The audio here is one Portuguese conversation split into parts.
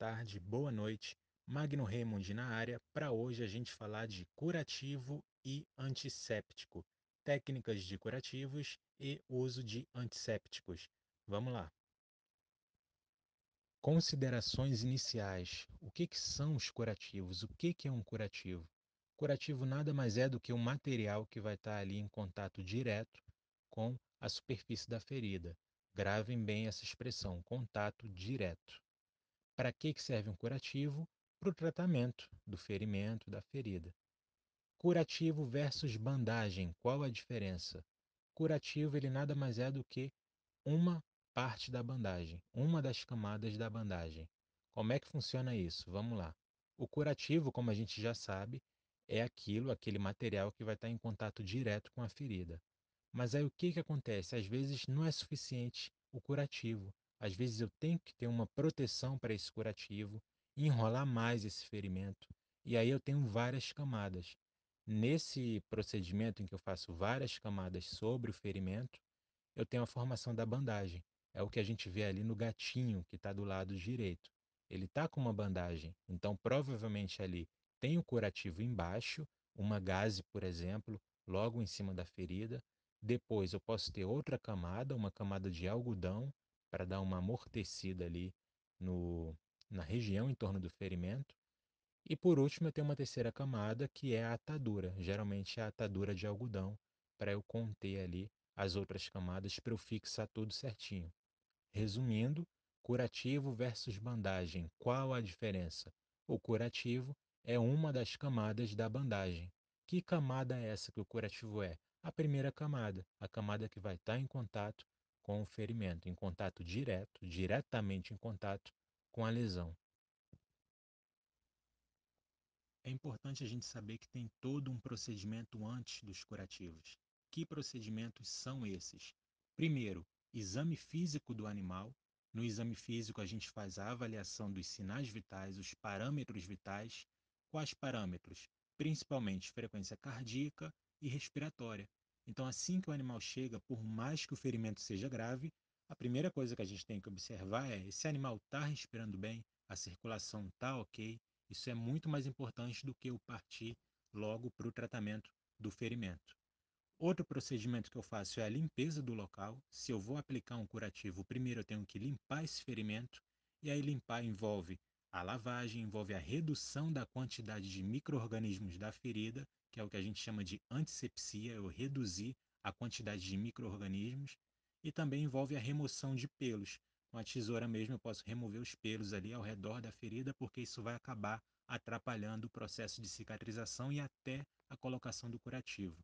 tarde, boa noite. Magno Raymond na área. Para hoje a gente falar de curativo e antisséptico, técnicas de curativos e uso de antissépticos. Vamos lá. Considerações iniciais. O que são os curativos? O que é um curativo? Curativo nada mais é do que um material que vai estar ali em contato direto com a superfície da ferida. Gravem bem essa expressão, contato direto. Para que serve um curativo? Para o tratamento do ferimento, da ferida. Curativo versus bandagem, qual a diferença? Curativo ele nada mais é do que uma parte da bandagem, uma das camadas da bandagem. Como é que funciona isso? Vamos lá. O curativo, como a gente já sabe, é aquele material que vai estar em contato direto com a ferida. Mas aí o que acontece? Às vezes não é suficiente o curativo. Às vezes eu tenho que ter uma proteção para esse curativo, enrolar mais esse ferimento, e aí eu tenho várias camadas. Nesse procedimento em que eu faço várias camadas sobre o ferimento, eu tenho a formação da bandagem. É o que a gente vê ali no gatinho que está do lado direito. Ele está com uma bandagem, então provavelmente ali tem o curativo embaixo, uma gaze, por exemplo, logo em cima da ferida. Depois eu posso ter outra camada, uma camada de algodão, para dar uma amortecida ali no, na região em torno do ferimento. E por último, eu tenho uma terceira camada, que é a atadura. Geralmente é a atadura de algodão, para eu conter ali as outras camadas, para eu fixar tudo certinho. Resumindo, curativo versus bandagem. Qual a diferença? O curativo é uma das camadas da bandagem. Que camada é essa que o curativo é? A primeira camada, a camada que vai estar em contato com o ferimento, em contato direto, diretamente em contato com a lesão. É importante a gente saber que tem todo um procedimento antes dos curativos. Que procedimentos são esses? Primeiro, exame físico do animal. No exame físico, a gente faz a avaliação dos sinais vitais, os parâmetros vitais. Quais parâmetros? Principalmente frequência cardíaca e respiratória. Então, assim que o animal chega, por mais que o ferimento seja grave, a primeira coisa que a gente tem que observar é: esse animal está respirando bem, a circulação está ok. Isso é muito mais importante do que eu partir logo para o tratamento do ferimento. Outro procedimento que eu faço é a limpeza do local. Se eu vou aplicar um curativo, primeiro eu tenho que limpar esse ferimento, e aí limpar envolve a lavagem, envolve a redução da quantidade de micro-organismos da ferida, que é o que a gente chama de antissepsia, eu reduzir a quantidade de micro-organismos, e também envolve a remoção de pelos. Com a tesoura mesmo eu posso remover os pelos ali ao redor da ferida, porque isso vai acabar atrapalhando o processo de cicatrização e até a colocação do curativo.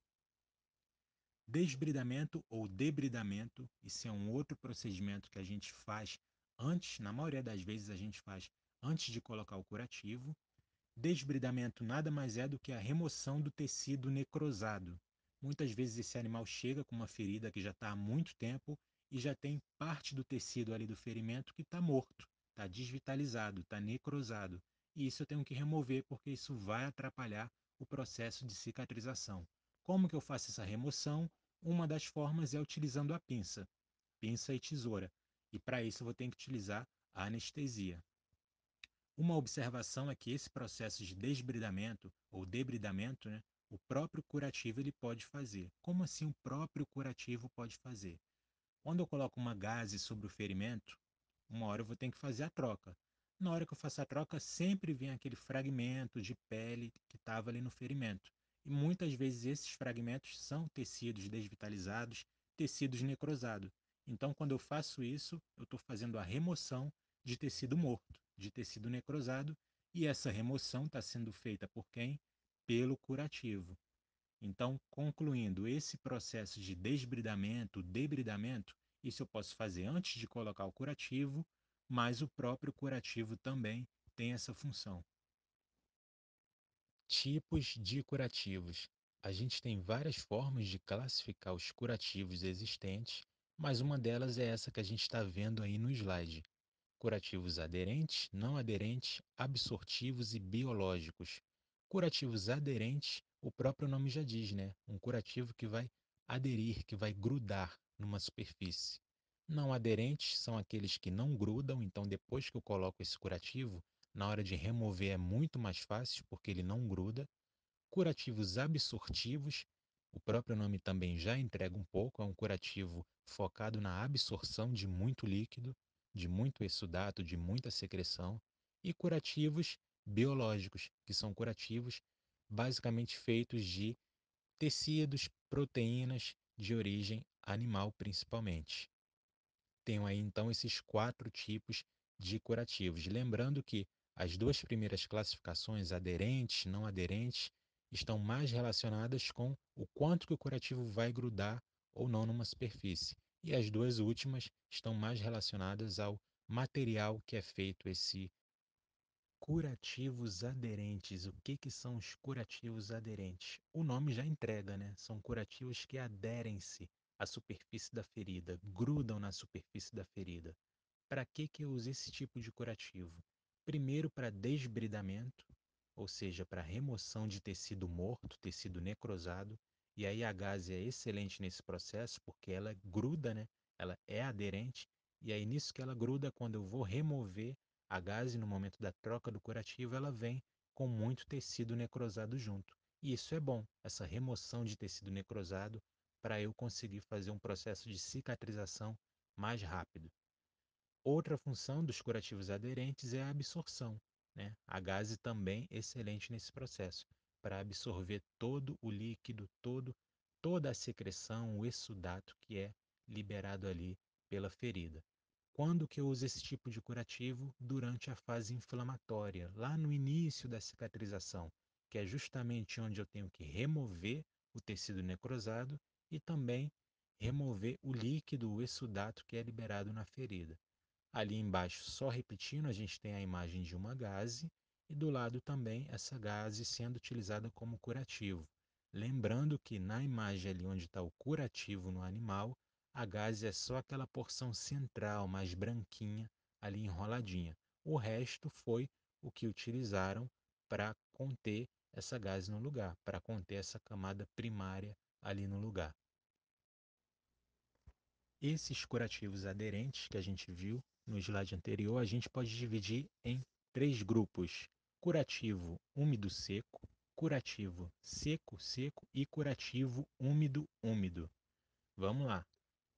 Desbridamento ou debridamento, isso é um outro procedimento que a gente faz antes, na maioria das vezes a gente faz antes de colocar o curativo. Desbridamento nada mais é do que a remoção do tecido necrosado. Muitas vezes esse animal chega com uma ferida que já está há muito tempo e já tem parte do tecido ali do ferimento que está morto, está desvitalizado, está necrosado. E isso eu tenho que remover porque isso vai atrapalhar o processo de cicatrização. Como que eu faço essa remoção? Uma das formas é utilizando a pinça, pinça e tesoura. E para isso eu vou ter que utilizar a anestesia. Uma observação é que esse processo de desbridamento ou debridamento, né, o próprio curativo ele pode fazer. Como assim o próprio curativo pode fazer? Quando eu coloco uma gaze sobre o ferimento, uma hora eu vou ter que fazer a troca. Na hora que eu faço a troca, sempre vem aquele fragmento de pele que estava ali no ferimento. E muitas vezes esses fragmentos são tecidos desvitalizados, tecidos necrosados. Então, quando eu faço isso, eu estou fazendo a remoção de tecido morto, de tecido necrosado, e essa remoção está sendo feita por quem? Pelo curativo. Então, concluindo, esse processo de desbridamento, debridamento, isso eu posso fazer antes de colocar o curativo, mas o próprio curativo também tem essa função. Tipos de curativos. A gente tem várias formas de classificar os curativos existentes, mas uma delas é essa que a gente está vendo aí no slide. Curativos aderentes, não aderentes, absortivos e biológicos. Curativos aderentes, o próprio nome já diz, né? Um curativo que vai aderir, que vai grudar numa superfície. Não aderentes são aqueles que não grudam, então depois que eu coloco esse curativo, Na hora de remover é muito mais fácil, porque ele não gruda. Curativos absortivos, o próprio nome também já entrega um pouco, é um curativo focado na absorção de muito líquido, de muito exsudato, de muita secreção. E curativos biológicos, que são curativos basicamente feitos de tecidos, proteínas de origem animal principalmente. Tenho aí então esses quatro tipos de curativos. Lembrando que as duas primeiras classificações, aderentes, não aderentes, estão mais relacionadas com o quanto que o curativo vai grudar ou não numa superfície. E as duas últimas estão mais relacionadas ao material que é feito esse curativos aderentes. O que são os curativos aderentes? O nome já entrega, né? São curativos que aderem-se à superfície da ferida, grudam na superfície da ferida. Para que eu uso esse tipo de curativo? Primeiro, para desbridamento, ou seja, para remoção de tecido morto, tecido necrosado. E aí a gaze é excelente nesse processo porque ela gruda, né? Ela é aderente. E aí nisso que ela gruda, quando eu vou remover a gaze no momento da troca do curativo, ela vem com muito tecido necrosado junto. E isso é bom, essa remoção de tecido necrosado, para eu conseguir fazer um processo de cicatrização mais rápido. Outra função dos curativos aderentes é a absorção, né? A gaze também é excelente nesse processo, para absorver todo o líquido, toda a secreção, o exsudato que é liberado ali pela ferida. Quando que eu uso esse tipo de curativo? Durante a fase inflamatória, lá no início da cicatrização, que é justamente onde eu tenho que remover o tecido necrosado e também remover o líquido, o exsudato que é liberado na ferida. Ali embaixo, só repetindo, a gente tem a imagem de uma gaze e do lado também essa gaze sendo utilizada como curativo. Lembrando que na imagem ali onde está o curativo no animal, a gaze é só aquela porção central, mais branquinha, ali enroladinha. O resto foi o que utilizaram para conter essa gaze no lugar, para conter essa camada primária ali no lugar. Esses curativos aderentes que a gente viu no slide anterior, a gente pode dividir em três grupos: curativo úmido seco, curativo seco seco e curativo úmido úmido. Vamos lá.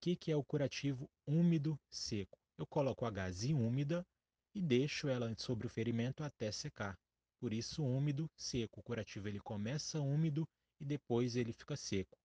O que é o curativo úmido seco? Eu coloco a gaze úmida e deixo ela sobre o ferimento até secar. Por isso, úmido seco. O curativo ele começa úmido e depois ele fica seco.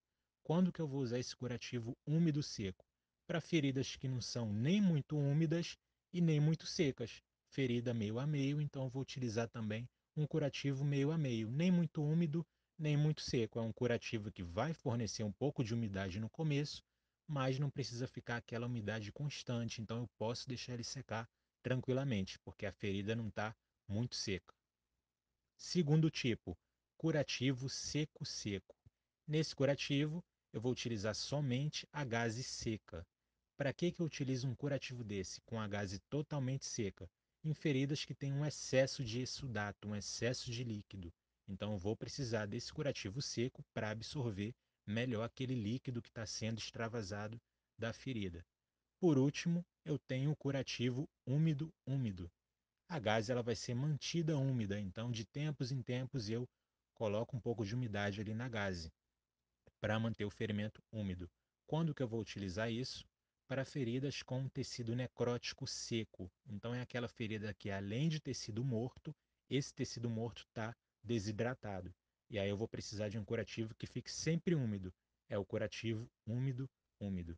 Quando que eu vou usar esse curativo úmido seco? Para feridas que não são nem muito úmidas e nem muito secas. Ferida meio a meio, então eu vou utilizar também um curativo meio a meio, nem muito úmido, nem muito seco. É um curativo que vai fornecer um pouco de umidade no começo, mas não precisa ficar aquela umidade constante, então eu posso deixar ele secar tranquilamente, porque a ferida não está muito seca. Segundo tipo, curativo seco-seco. Nesse curativo, eu vou utilizar somente a gaze seca. Para que eu utilizo um curativo desse, com a gaze totalmente seca? Em feridas que têm um excesso de exsudato, um excesso de líquido. Então, eu vou precisar desse curativo seco para absorver melhor aquele líquido que está sendo extravasado da ferida. Por último, eu tenho o curativo úmido-úmido. A gaze ela vai ser mantida úmida, então de tempos em tempos eu coloco um pouco de umidade ali na gaze para manter o ferimento úmido. Quando que eu vou utilizar isso? Para feridas com tecido necrótico seco. Então é aquela ferida que além de tecido morto, esse tecido morto está desidratado. E aí eu vou precisar de um curativo que fique sempre úmido. É o curativo úmido-úmido.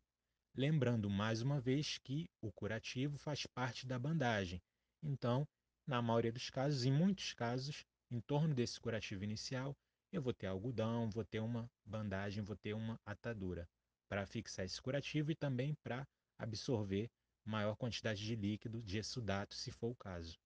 Lembrando mais uma vez que o curativo faz parte da bandagem. Então, na maioria dos casos, em muitos casos, em torno desse curativo inicial, eu vou ter algodão, vou ter uma bandagem, vou ter uma atadura para fixar esse curativo e também para absorver maior quantidade de líquido, de exsudato, se for o caso.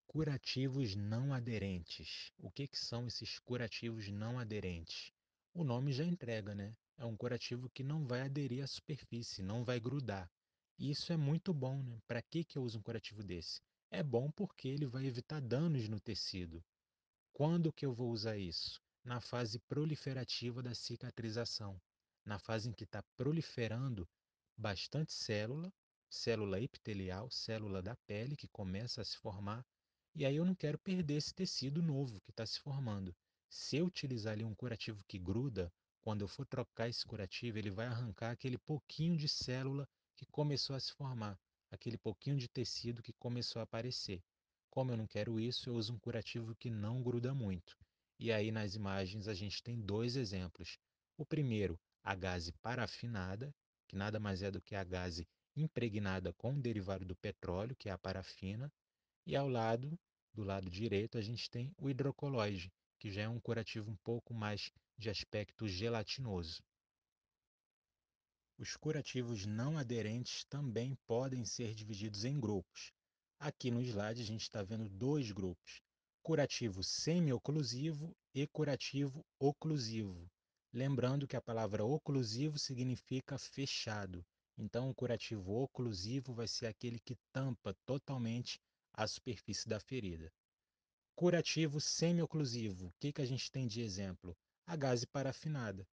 Curativos não aderentes. O que são esses curativos não aderentes? O nome já entrega, né? É um curativo que não vai aderir à superfície, não vai grudar. E isso é muito bom, né? Para que eu uso um curativo desse? É bom porque ele vai evitar danos no tecido. Quando que eu vou usar isso? Na fase proliferativa da cicatrização. Na fase em que está proliferando bastante célula, célula epitelial, célula da pele que começa a se formar, e aí eu não quero perder esse tecido novo que está se formando. Se eu utilizar ali um curativo que gruda, quando eu for trocar esse curativo, ele vai arrancar aquele pouquinho de célula que começou a se formar, aquele pouquinho de tecido que começou a aparecer. Como eu não quero isso, eu uso um curativo que não gruda muito. E aí nas imagens a gente tem dois exemplos. O primeiro, a gaze parafinada, que nada mais é do que a gaze impregnada com um derivado do petróleo, que é a parafina, e ao lado, do lado direito, a gente tem o hidrocoloide, que já é um curativo um pouco mais de aspecto gelatinoso. Os curativos não aderentes também podem ser divididos em grupos. Aqui no slide a gente está vendo dois grupos: curativo semi-oclusivo e curativo oclusivo. Lembrando que a palavra oclusivo significa fechado. Então, o curativo oclusivo vai ser aquele que tampa totalmente a superfície da ferida. Curativo semi-oclusivo, o que a gente tem de exemplo? A gaze parafinada,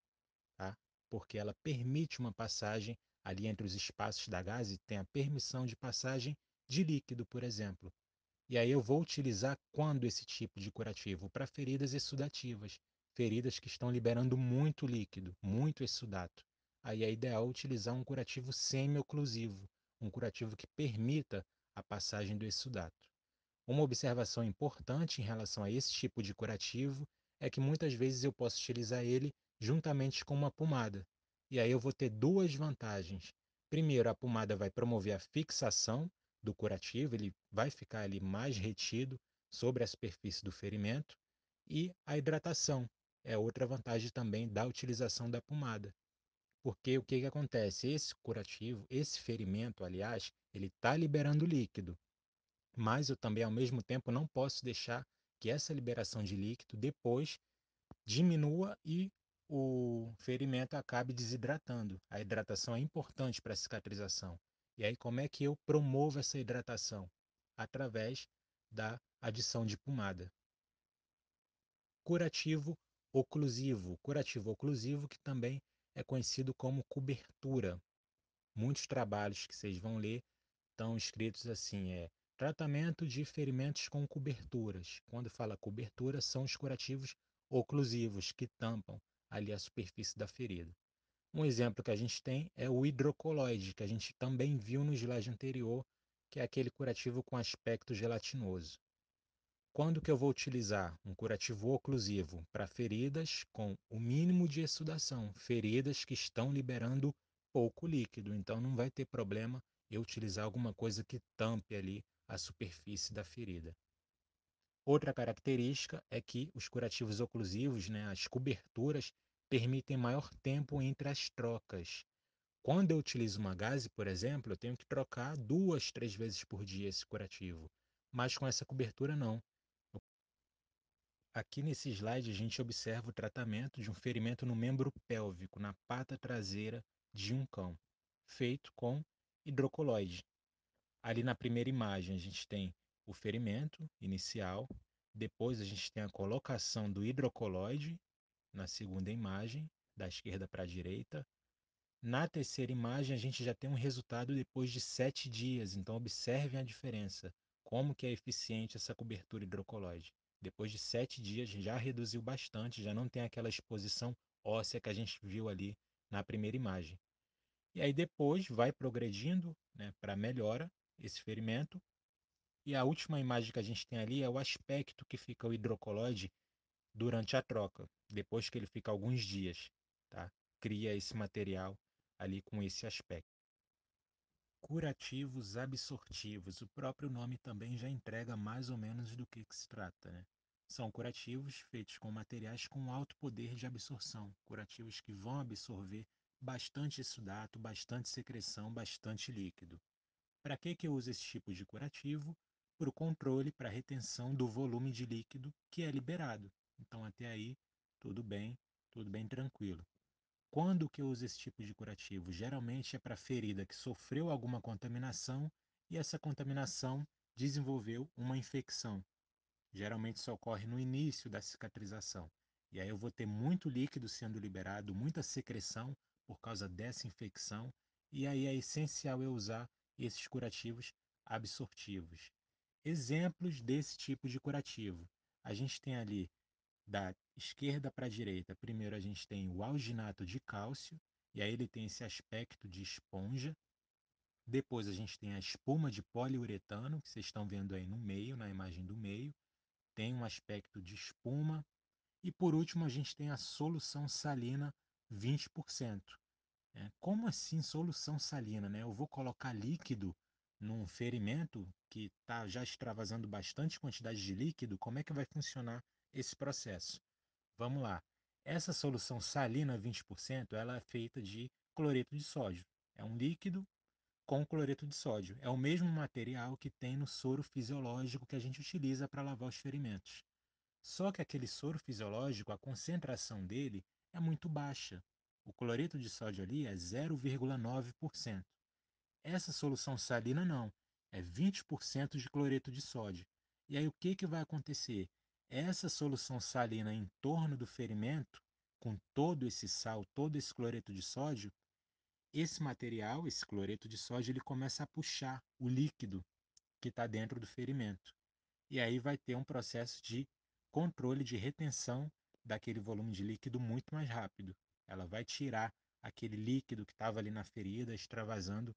tá? Porque ela permite uma passagem ali entre os espaços da gaze, tem a permissão de passagem de líquido, por exemplo. E aí eu vou utilizar quando esse tipo de curativo? Para feridas exsudativas, feridas que estão liberando muito líquido, muito exsudato. Aí é ideal utilizar um curativo semi-oclusivo, um curativo que permita a passagem do exsudato. Uma observação importante em relação a esse tipo de curativo é que muitas vezes eu posso utilizar ele juntamente com uma pomada. E aí eu vou ter duas vantagens. Primeiro, a pomada vai promover a fixação do curativo, ele vai ficar ali mais retido sobre a superfície do ferimento. E a hidratação é outra vantagem também da utilização da pomada. Porque o que acontece? Esse curativo, esse ferimento, aliás, ele está liberando líquido, mas eu também, ao mesmo tempo, não posso deixar que essa liberação de líquido depois diminua e o ferimento acabe desidratando. A hidratação é importante para a cicatrização. E aí, como é que eu promovo essa hidratação? Através da adição de pomada. Curativo oclusivo. Curativo oclusivo, que também é conhecido como cobertura. Muitos trabalhos que vocês vão ler estão escritos assim, tratamento de ferimentos com coberturas. Quando fala cobertura, são os curativos oclusivos, que tampam ali a superfície da ferida. Um exemplo que a gente tem é o hidrocoloide, que a gente também viu no slide anterior, que é aquele curativo com aspecto gelatinoso. Quando que eu vou utilizar um curativo oclusivo? Para feridas com o mínimo de exsudação, feridas que estão liberando pouco líquido, então não vai ter problema eu utilizar alguma coisa que tampe ali a superfície da ferida. Outra característica é que os curativos oclusivos, né, as coberturas, permitem maior tempo entre as trocas. Quando eu utilizo uma gaze, por exemplo, eu tenho que trocar 2, 3 vezes por dia esse curativo, mas com essa cobertura não. Aqui nesse slide a gente observa o tratamento de um ferimento no membro pélvico, na pata traseira de um cão, feito com hidrocoloide. Ali na primeira imagem a gente tem o ferimento inicial, depois a gente tem a colocação do hidrocoloide na segunda imagem, da esquerda para a direita. Na terceira imagem a gente já tem um resultado depois de 7 dias, então observem a diferença, como que é eficiente essa cobertura hidrocoloide. Depois de 7 dias já reduziu bastante, já não tem aquela exposição óssea que a gente viu ali na primeira imagem. E aí depois vai progredindo, né, para melhora esse ferimento. E a última imagem que a gente tem ali é o aspecto que fica o hidrocoloide durante a troca, depois que ele fica alguns dias, tá? Cria esse material ali com esse aspecto. Curativos absortivos. O próprio nome também já entrega mais ou menos do que se trata, né? São curativos feitos com materiais com alto poder de absorção, curativos que vão absorver bastante exsudato, bastante secreção, bastante líquido. Para que eu uso esse tipo de curativo? Para o controle, para a retenção do volume de líquido que é liberado. Então, até aí, tudo bem tranquilo. Quando que eu uso esse tipo de curativo? Geralmente é para ferida que sofreu alguma contaminação e essa contaminação desenvolveu uma infecção. Geralmente isso ocorre no início da cicatrização. E aí eu vou ter muito líquido sendo liberado, muita secreção por causa dessa infecção, e aí é essencial eu usar esses curativos absortivos. Exemplos desse tipo de curativo. A gente tem ali da esquerda para a direita, primeiro a gente tem o alginato de cálcio, e aí ele tem esse aspecto de esponja. Depois a gente tem a espuma de poliuretano, que vocês estão vendo aí no meio, na imagem do meio, tem um aspecto de espuma. E por último a gente tem a solução salina 20%. Como assim solução salina? Né? Eu vou colocar líquido num ferimento que está já extravasando bastante quantidade de líquido, como é que vai funcionar esse processo? Vamos lá. Essa solução salina 20%, ela é feita de cloreto de sódio. É um líquido com cloreto de sódio. É o mesmo material que tem no soro fisiológico que a gente utiliza para lavar os ferimentos. Só que aquele soro fisiológico, a concentração dele é muito baixa. O cloreto de sódio ali é 0,9%. Essa solução salina não, é 20% de cloreto de sódio. E aí o que vai acontecer? Essa solução salina em torno do ferimento, com todo esse sal, todo esse cloreto de sódio, esse material, esse cloreto de sódio, ele começa a puxar o líquido que está dentro do ferimento. E aí vai ter um processo de controle de retenção daquele volume de líquido muito mais rápido. Ela vai tirar aquele líquido que estava ali na ferida, extravasando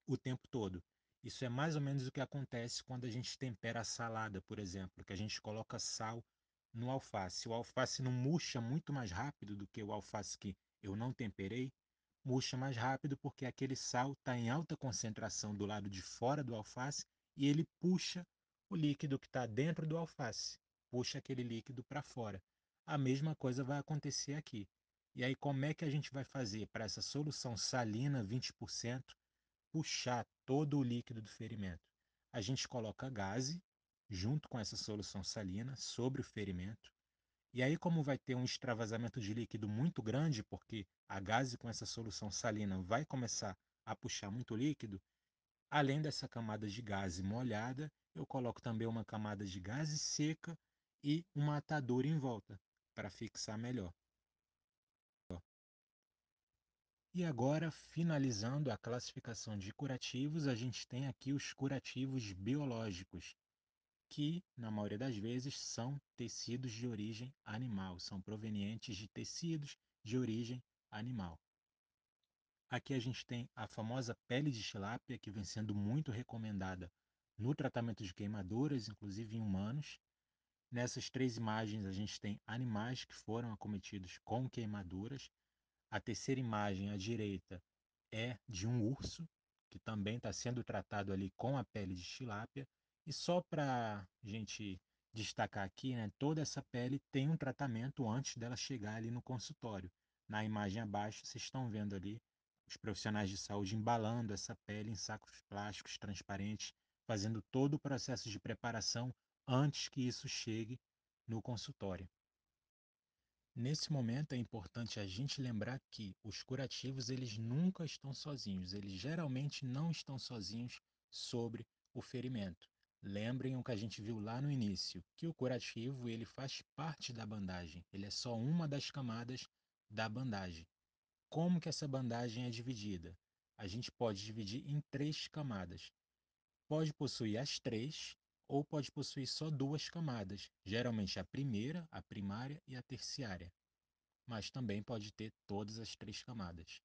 o tempo todo. Isso é mais ou menos o que acontece quando a gente tempera a salada, por exemplo, que a gente coloca sal no alface. O alface não murcha muito mais rápido do que o alface que eu não temperei, murcha mais rápido porque aquele sal está em alta concentração do lado de fora do alface e ele puxa o líquido que está dentro do alface, puxa aquele líquido para fora. A mesma coisa vai acontecer aqui. E aí, como é que a gente vai fazer para essa solução salina 20% puxar todo o líquido do ferimento? A gente coloca gaze junto com essa solução salina sobre o ferimento. E aí, como vai ter um extravasamento de líquido muito grande, porque a gaze com essa solução salina vai começar a puxar muito líquido, além dessa camada de gaze molhada, eu coloco também uma camada de gaze seca e uma atadura em volta, para fixar melhor. E agora, finalizando a classificação de curativos, a gente tem aqui os curativos biológicos, que, na maioria das vezes, são tecidos de origem animal, são provenientes de tecidos de origem animal. Aqui a gente tem a famosa pele de tilápia, que vem sendo muito recomendada no tratamento de queimaduras, inclusive em humanos. Nessas três imagens a gente tem animais que foram acometidos com queimaduras. A terceira imagem à direita é de um urso, que também está sendo tratado ali com a pele de tilápia. E só para a gente destacar aqui, né, toda essa pele tem um tratamento antes dela chegar ali no consultório. Na imagem abaixo, vocês estão vendo ali os profissionais de saúde embalando essa pele em sacos plásticos transparentes, fazendo todo o processo de preparação antes que isso chegue no consultório. Nesse momento é importante a gente lembrar que os curativos eles nunca estão sozinhos, eles geralmente não estão sozinhos sobre o ferimento. Lembrem o que a gente viu lá no início, que o curativo ele faz parte da bandagem, ele é só uma das camadas da bandagem. Como que essa bandagem é dividida? A gente pode dividir em três camadas. Pode possuir as três ou pode possuir só duas camadas, geralmente a primeira, a primária e a terciária, mas também pode ter todas as três camadas.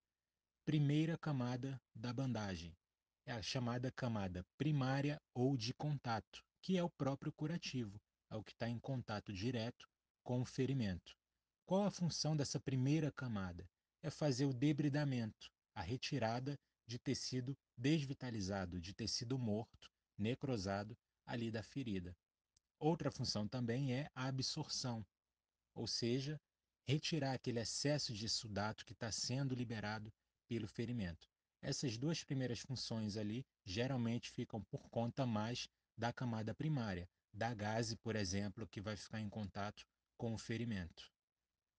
Primeira camada da bandagem é a chamada camada primária ou de contato, que é o próprio curativo, é o que está em contato direto com o ferimento. Qual a função dessa primeira camada? É fazer o debridamento, a retirada de tecido desvitalizado, de tecido morto, necrosado ali da ferida. Outra função também é a absorção, ou seja, retirar aquele excesso de sudato que está sendo liberado pelo ferimento. Essas duas primeiras funções ali geralmente ficam por conta mais da camada primária, da gaze, por exemplo, que vai ficar em contato com o ferimento.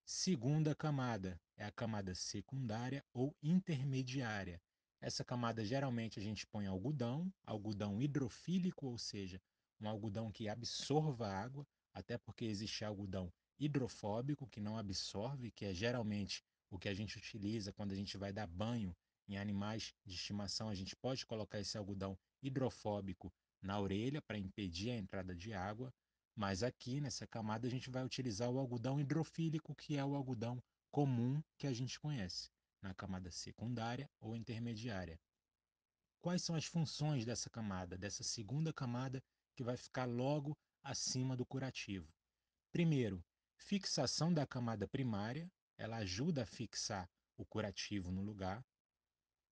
Segunda camada é a camada secundária ou intermediária. Essa camada geralmente a gente põe algodão, algodão hidrofílico, ou seja, um algodão que absorva água, até porque existe algodão hidrofóbico que não absorve, que é geralmente o que a gente utiliza quando a gente vai dar banho Em animais de estimação, a gente pode colocar esse algodão hidrofóbico na orelha para impedir a entrada de água, mas aqui nessa camada a gente vai utilizar o algodão hidrofílico, que é o algodão comum que a gente conhece, na camada secundária ou intermediária. Quais são as funções dessa camada, dessa segunda camada que vai ficar logo acima do curativo? Primeiro, fixação da camada primária, ela ajuda a fixar o curativo no lugar.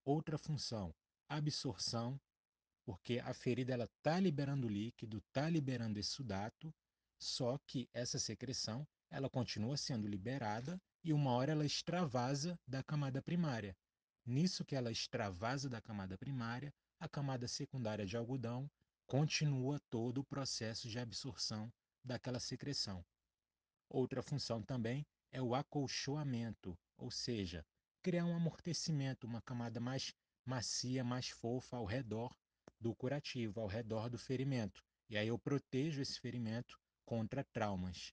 Outra função, absorção, porque a ferida ela está liberando líquido, está liberando exsudato, só que essa secreção ela continua sendo liberada e uma hora ela extravasa da camada primária. Nisso que ela extravasa da camada primária, a camada secundária de algodão continua todo o processo de absorção daquela secreção. Outra função também é o acolchoamento, ou seja, criar um amortecimento, uma camada mais macia, mais fofa ao redor do curativo, ao redor do ferimento. E aí eu protejo esse ferimento contra traumas.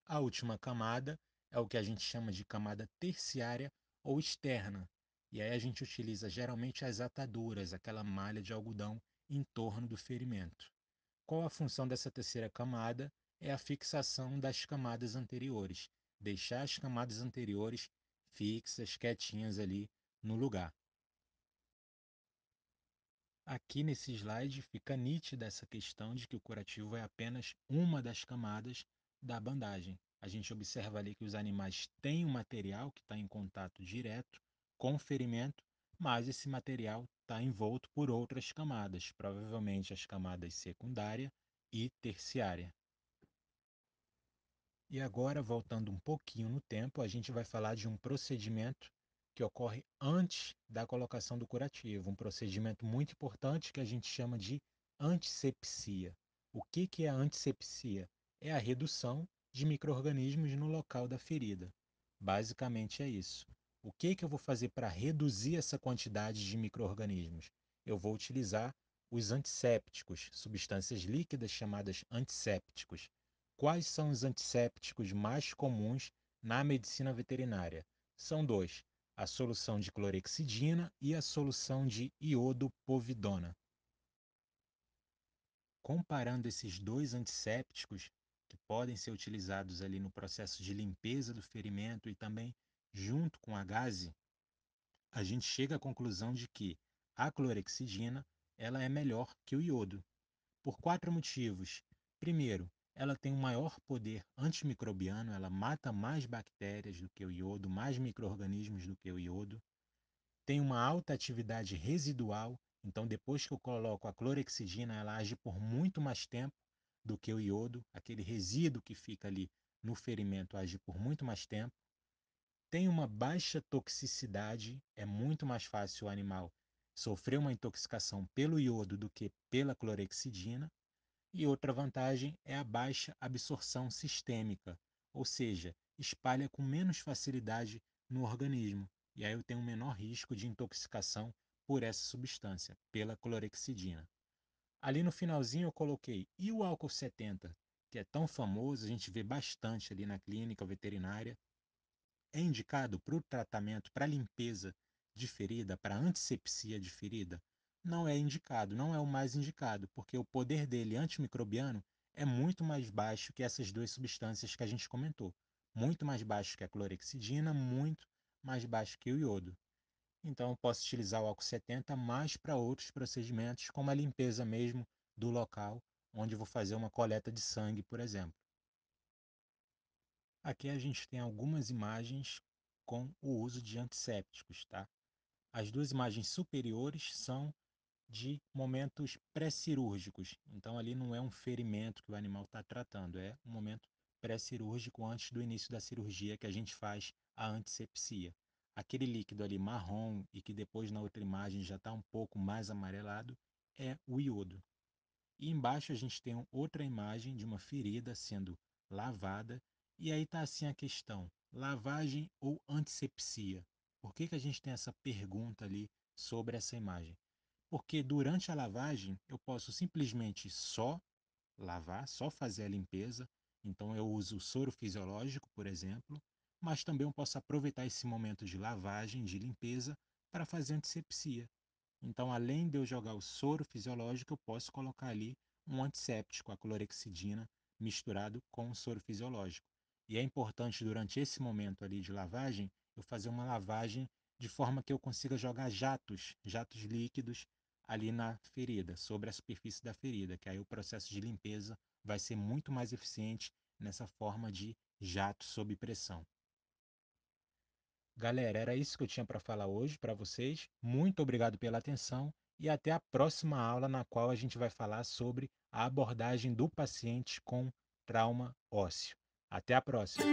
A última camada é o que a gente chama de camada terciária ou externa. E aí a gente utiliza geralmente as ataduras, aquela malha de algodão em torno do ferimento. Qual a função dessa terceira camada? É a fixação das camadas anteriores, deixar as camadas anteriores fixas, quietinhas ali no lugar. Aqui nesse slide fica nítida essa questão de que o curativo é apenas uma das camadas da bandagem. A gente observa ali que os animais têm um material que está em contato direto com o ferimento, mas esse material está envolto por outras camadas, provavelmente as camadas secundária e terciária. E agora, voltando um pouquinho no tempo, a gente vai falar de um procedimento que ocorre antes da colocação do curativo, um procedimento muito importante que a gente chama de antisepsia. O que é a antisepsia? É a redução de micro-organismos no local da ferida. Basicamente é isso. O que eu vou fazer para reduzir essa quantidade de micro-organismos? Eu vou utilizar os antissépticos, substâncias líquidas chamadas antissépticos. Quais são os antissépticos mais comuns na medicina veterinária? São dois: a solução de clorexidina e a solução de iodopovidona. Comparando esses dois antissépticos, que podem ser utilizados ali no processo de limpeza do ferimento e também junto com a gase, a gente chega à conclusão de que a clorexidina ela é melhor que o iodo, por quatro motivos. Primeiro, ela tem um maior poder antimicrobiano, ela mata mais bactérias do que o iodo, mais micro-organismos do que o iodo. Tem uma alta atividade residual, então depois que eu coloco a clorexidina, ela age por muito mais tempo do que o iodo, aquele resíduo que fica ali no ferimento age por muito mais tempo. Tem uma baixa toxicidade, é muito mais fácil o animal sofrer uma intoxicação pelo iodo do que pela clorexidina. E outra vantagem é a baixa absorção sistêmica, ou seja, espalha com menos facilidade no organismo. E aí eu tenho um menor risco de intoxicação por essa substância, pela clorexidina. Ali no finalzinho eu coloquei, e o álcool 70, que é tão famoso, a gente vê bastante ali na clínica veterinária, é indicado para o tratamento, para limpeza de ferida, para antisepsia de ferida? Não é indicado, não é o mais indicado, porque o poder dele antimicrobiano é muito mais baixo que essas duas substâncias que a gente comentou. Muito mais baixo que a clorexidina, muito mais baixo que o iodo. Então eu posso utilizar o álcool 70 mais para outros procedimentos, como a limpeza mesmo do local, onde eu vou fazer uma coleta de sangue, por exemplo. Aqui a gente tem algumas imagens com o uso de antissépticos, tá? As duas imagens superiores são de momentos pré-cirúrgicos. Então ali não é um ferimento que o animal está tratando, é um momento pré-cirúrgico antes do início da cirurgia que a gente faz a antissepsia. Aquele líquido ali marrom e que depois na outra imagem já está um pouco mais amarelado é o iodo. E embaixo a gente tem outra imagem de uma ferida sendo lavada. E aí está assim a questão: lavagem ou antisepsia? Por que a gente tem essa pergunta ali sobre essa imagem? Porque durante a lavagem eu posso simplesmente só lavar, só fazer a limpeza. Então eu uso o soro fisiológico, por exemplo, mas também eu posso aproveitar esse momento de lavagem, de limpeza, para fazer antisepsia. Então, além de eu jogar o soro fisiológico, eu posso colocar ali um antisséptico, a clorexidina, misturado com o soro fisiológico. E é importante, durante esse momento ali de lavagem, eu fazer uma lavagem de forma que eu consiga jogar jatos líquidos ali na ferida, sobre a superfície da ferida, que aí o processo de limpeza vai ser muito mais eficiente nessa forma de jato sob pressão. Galera, era isso que eu tinha para falar hoje para vocês. Muito obrigado pela atenção e até a próxima aula, na qual a gente vai falar sobre a abordagem do paciente com trauma ósseo. Até a próxima!